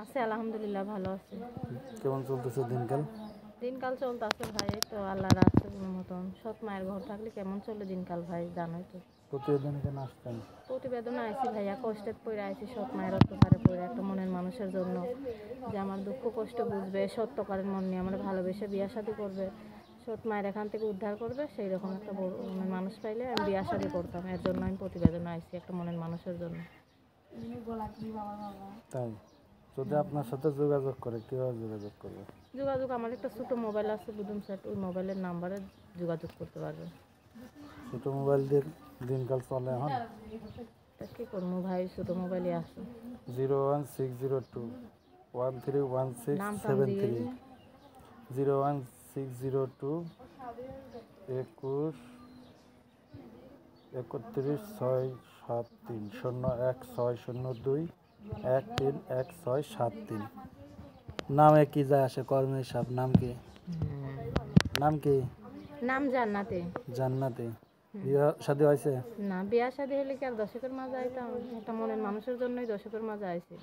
আছে আলহামদুলিল্লাহ, ভালো আছে। কেমন চলতেছে দিনকাল? দিনকাল চলতেছে ভাই, এই তো আল্লাহর রাস্তা মতন। সৎ মায়ের ঘর থাকলে কেমন চলে দিনকাল ভাই, জানোই তো। প্রতিদিন এখানে আসতেন? প্রতিবেদন আইসি ভাইয়া, কষ্টের পড়ে আইসি সৎ মায়ের অত্যাচারে পড়ে, একটা মনের মানুষের জন্য যে আমার দুঃখ কষ্ট বুঝবে, সত্যকারের মন নিয়ে আমার ভালোবেসে বিয়া শাদী করবে, সৎ মায়ের এখান থেকে উদ্ধার করবে, সেই রকম একটা মনের মানুষ পাইলে আমি বিয়া শাদী করতাম। এর জন্য আমি প্রতিবেদন আইসি, একটা মনের মানুষের জন্য। তাই যদি আপনার সাথে যোগাযোগ করে কীভাবে যোগাযোগ করবে? যোগাযোগ, আমার একটা ছোটো মোবাইল আছে বুদুম সেট, ওই মোবাইলের নাম্বারে যোগাযোগ করতে পারবে। ছোটো মোবাইল দিয়ে দিনকাল চলে এখন? কী করবো ভাই, ছোটো মোবাইলই আছে। 01602131673, 01602210673016021311673। নামে কি যায় আসে? কর্মের সাপ নাম কি? নাম কি? নাম জান্নাতে। জান্নাতি। বিয়ে শাদী হয়েছে? না, বিয়া শাদী হলে কি আর দর্শকের মাঝে আইতাম? একটা মনের মানুষের জন্যই দর্শকের মাঝে আইছি।